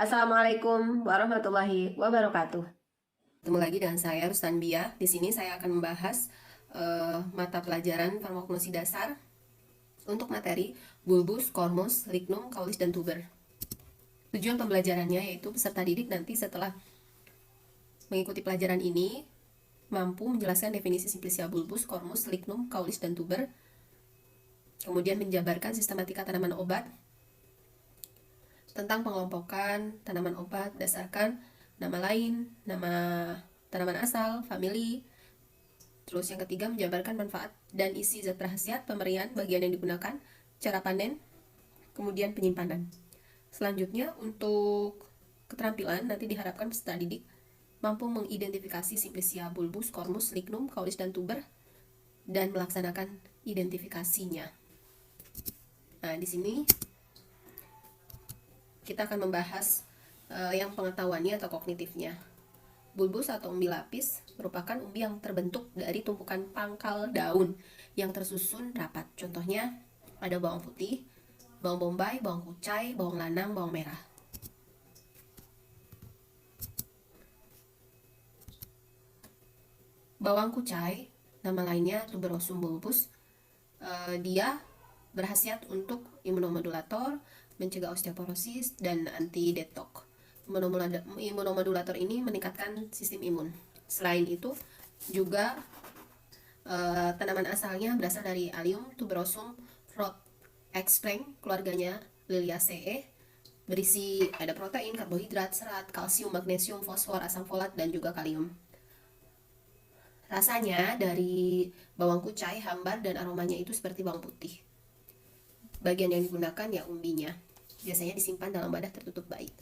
Assalamualaikum warahmatullahi wabarakatuh. Ketemu lagi dengan saya Rustan Bia. Di sini saya akan membahas mata pelajaran farmakologi dasar untuk materi bulbus, kormus, lignum, kaulis, dan tuber. Tujuan pembelajarannya yaitu peserta didik nanti setelah mengikuti pelajaran ini mampu menjelaskan definisi simplicia bulbus, kormus, lignum, kaulis, dan tuber. Kemudian menjabarkan sistematika tanaman obat, tentang pengelompokan tanaman obat berdasarkan nama lain, nama tanaman asal, famili. Terus yang ketiga, menjabarkan manfaat dan isi zat berkhasiat, pemberian, bagian yang digunakan, cara panen, kemudian penyimpanan. Selanjutnya, untuk keterampilan nanti diharapkan peserta didik mampu mengidentifikasi simplicia bulbus, kormus, lignum, kaulis, dan tuber dan melaksanakan identifikasinya. Nah, di sini kita akan membahas yang pengetahuannya atau kognitifnya. Bulbus atau umbi lapis merupakan umbi yang terbentuk dari tumpukan pangkal daun yang tersusun rapat. Contohnya ada bawang putih, bawang bombay, bawang kucai, bawang lanang, bawang merah. Bawang kucai, nama lainnya tuberosum bulbus, dia berkhasiat untuk imunomodulator, mencegah osteoporosis, dan anti-detok. Imunomodulator ini meningkatkan sistem imun. Selain itu, juga tanaman asalnya berasal dari Allium tuberosum rod extreng, keluarganya Liliaceae, berisi ada protein, karbohidrat, serat, kalsium, magnesium, fosfor, asam folat, dan juga kalium. Rasanya dari bawang kucai hambar dan aromanya itu seperti bawang putih. Bagian yang digunakan ya umbinya. Biasanya disimpan dalam wadah tertutup baik.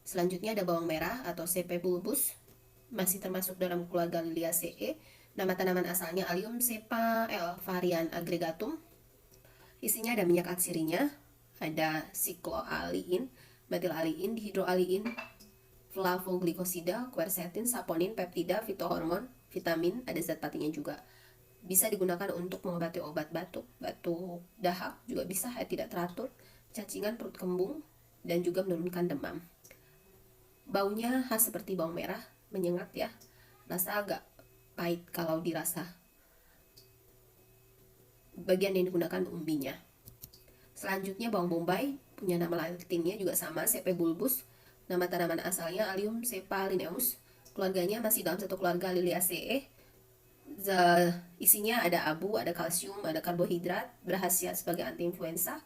Selanjutnya ada bawang merah atau CP bulbus, masih termasuk dalam keluarga Liliaceae. Nama tanaman asalnya Allium cepa L varian aggregatum. Isinya ada minyak atsirinya, ada sikloaliin, metilaldein, dihidroaliin, flavoglikosida, quercetin, saponin, peptida, fitohormon, vitamin, ada zat patinya juga. Bisa digunakan untuk mengobati obat batuk, batuk dahak juga bisa, tidak teratur, cacingan perut kembung, dan juga menurunkan demam. Baunya khas seperti bawang merah, menyengat ya, rasa agak pahit kalau dirasa. Bagian yang digunakan umbinya. Selanjutnya bawang bombay, punya nama latinnya juga sama, CP bulbus. Nama tanaman asalnya Allium cepa linnaeus, keluarganya masih dalam satu keluarga Liliaceae. Isinya ada abu, ada kalsium, ada karbohidrat, berkhasiat sebagai anti influenza,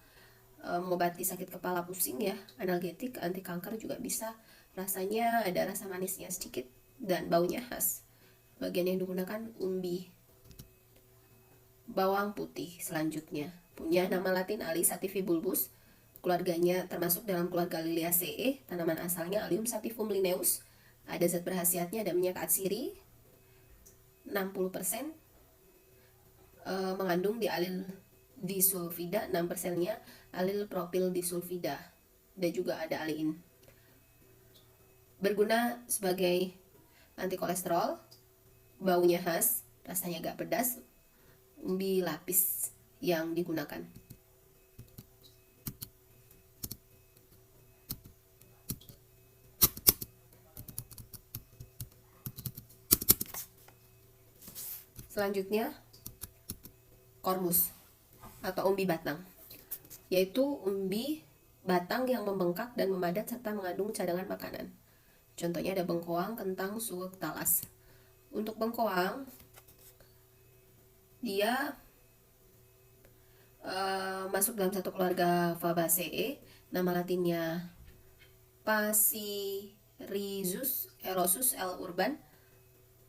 mengobati sakit kepala pusing ya, analgetik, anti kanker juga bisa. Rasanya ada rasa manisnya sedikit dan baunya khas. Bagian yang digunakan umbi. Bawang putih selanjutnya punya nama latin Ali sativum bulbus, keluarganya termasuk dalam keluarga Liliaceae, tanaman asalnya Allium sativum linnaeus. Ada zat berkhasiatnya, ada minyak atsiri 60%, mengandung di alil disulfida 6%-nya, alil propil disulfida, dan juga ada aliin. Berguna sebagai anti kolesterol, baunya khas, rasanya agak pedas. Umbi lapis yang digunakan. Selanjutnya kormus atau umbi batang, yaitu umbi batang yang membengkak dan memadat serta mengandung cadangan makanan. Contohnya ada bengkoang, kentang, suwek, talas. Untuk bengkoang, dia masuk dalam satu keluarga Fabaceae, nama latinnya Pachyrizus erosus L. urban.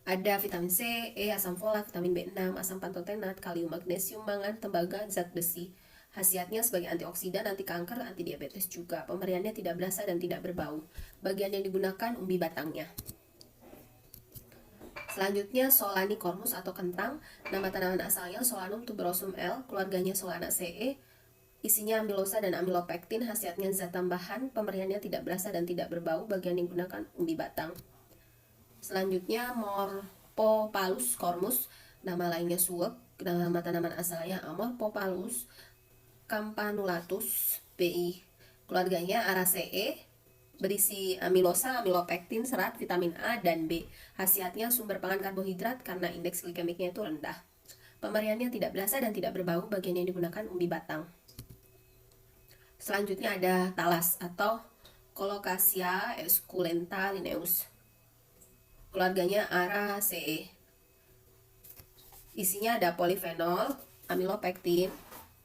Ada vitamin C, E, asam folat, vitamin B6, asam pantotenat, kalium, magnesium, mangan, tembaga, zat besi. Khasiatnya sebagai antioksidan, anti kanker, anti diabetes juga. Pemberiannya tidak berasa dan tidak berbau. Bagian yang digunakan umbi batangnya. Selanjutnya Solani kormus atau kentang, nama tanaman asalnya Solanum tuberosum L, keluarganya Solanaceae. Isinya amilosa dan amilopektin, khasiatnya zat tambahan, pemberiannya tidak berasa dan tidak berbau. Bagian yang digunakan umbi batang. Selanjutnya Morphopalus kormus, nama lainnya suwek, nama tanaman asalnya Morphopalus campanulatus BI, keluarganya Araceae. berisi amilosa, amilopektin, serat, vitamin A dan B. Khasiatnya sumber pangan karbohidrat karena indeks glikemiknya itu rendah. Pemberiannya tidak berasa dan tidak berbau. Bagian yang digunakan umbi batang. Selanjutnya ada talas atau Colocasia esculenta linnaeus. Keluarganya Araceae. Isinya ada polifenol, amilopektin,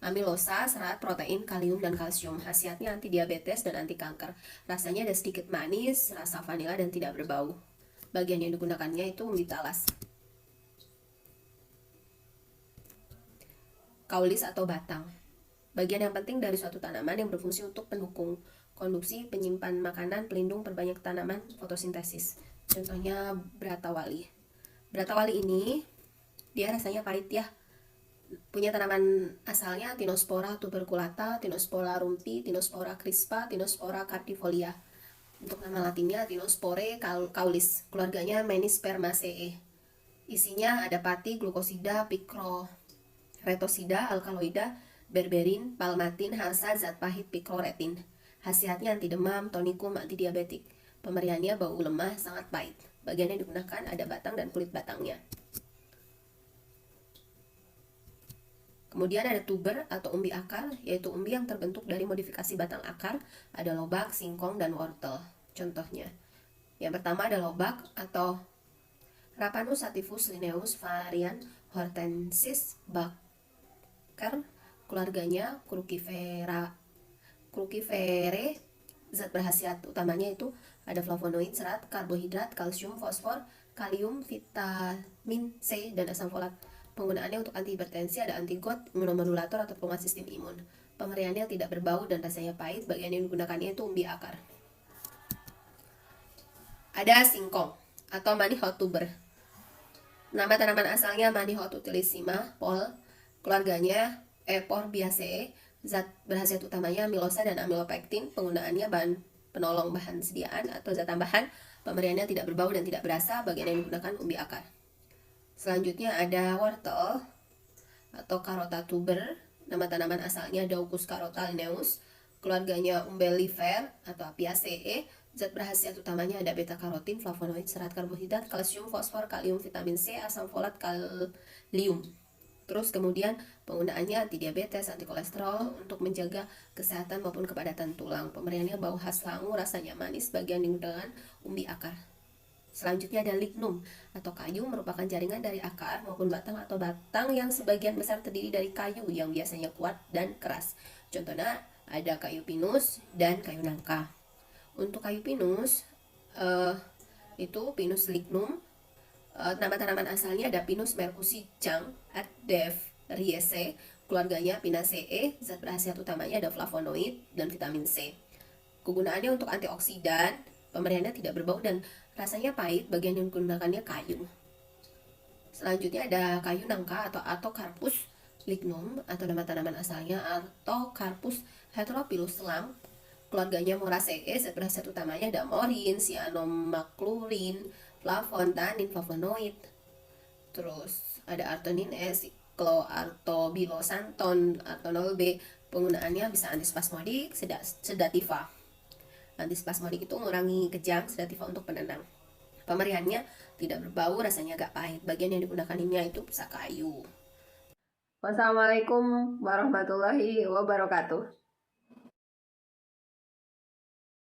amilosa, serat, protein, kalium, dan kalsium. Khasiatnya anti diabetes dan anti kanker. Rasanya ada sedikit manis, rasa vanila, dan tidak berbau. Bagian yang digunakannya itu umbi talas. Kaulis atau batang. Bagian yang penting dari suatu tanaman yang berfungsi untuk pendukung konduksi, penyimpan makanan, pelindung, perbanyak tanaman, fotosintesis. Contohnya Bratawali. Bratawali ini dia rasanya pahit ya. Punya tanaman asalnya Tinospora tuberculata, Tinospora rumpi, Tinospora crispa, Tinospora cardifolia. Untuk nama latinnya Tinospore caulis. Keluarganya Menispermaceae. Isinya ada pati, glukosida, pikroretosida, alkaloida, berberin, palmatin, hasa, zat pahit, pikroretin. Khasiatnya anti demam, tonikum, antidiabetik. Pemberiannya bau lemah, sangat pahit. Bagian yang digunakan ada batang dan kulit batangnya. Kemudian ada tuber atau umbi akar, yaitu umbi yang terbentuk dari modifikasi batang akar, ada lobak, singkong, dan wortel. Contohnya, yang pertama ada lobak atau Rapanus sativus linnaeus varian hortensis Baker. Keluarganya Cruciferae. Zat berkhasiat utamanya itu ada flavonoid, serat, karbohidrat, kalsium, fosfor, kalium, vitamin C, dan asam folat. Penggunaannya untuk antihipertensi, ada anti GOT, imunomodulator, atau penguat sistem imun. Pemberiannya tidak berbau dan rasanya pahit. Bagian yang digunakannya itu umbi akar. Ada singkong atau Manihot tuber. Nama tanaman asalnya Manihot utilissima Pol. Keluarganya Ephorbiaceae. Zat berkhasiat utamanya amilosa dan amilopektin. Penggunaannya bahan penolong bahan sediaan atau zat tambahan. Pemberiannya tidak berbau dan tidak berasa. Bagian yang digunakan umbi akar. Selanjutnya ada wortel atau Carota tuber. Nama tanaman asalnya Daucus carota linnaeus. Keluarganya Umbellifer atau Apiaceae. Zat berkhasiat utamanya ada beta karotin, flavonoid, serat, karbohidrat, kalsium, fosfor, kalium, vitamin C, asam folat, kalium. Terus kemudian penggunaannya anti diabetes, anti kolesterol, untuk menjaga kesehatan maupun kepadatan tulang. Pemberiannya bau khas langu, rasanya manis. Bagian yang digunakan umbi akar. Selanjutnya ada lignum atau kayu, merupakan jaringan dari akar maupun batang atau batang yang sebagian besar terdiri dari kayu yang biasanya kuat dan keras. Contohnya ada kayu pinus dan kayu nangka. Untuk kayu pinus itu Pinus lignum. Nama tanaman asalnya ada Pinus mercusicang adveriaceae. Keluarganya Pinaceae. Zat berkhasiat utamanya ada flavonoid dan vitamin C. Kegunaannya untuk antioksidan. Pemberiannya tidak berbau dan rasanya pahit. Bagian yang digunakannya kayu. Selanjutnya ada kayu nangka atau Artocarpus lignum, atau nama tanaman asalnya Artocarpus heterophyllus lam. Keluarganya Moraceae. Zat berkhasiat utamanya ada morin, cyanomaclurin, flavon, tannin, flavonoid. Terus ada artonin E, cycloartobilosanton, artonol B. Penggunaannya bisa antispasmodik, sedativa. Antispasmodik itu mengurangi kejang, sedativa untuk penenang. Pemberiannya tidak berbau, rasanya agak pahit. Bagian yang digunakannya itu bisa kayu. Wassalamualaikum warahmatullahi wabarakatuh.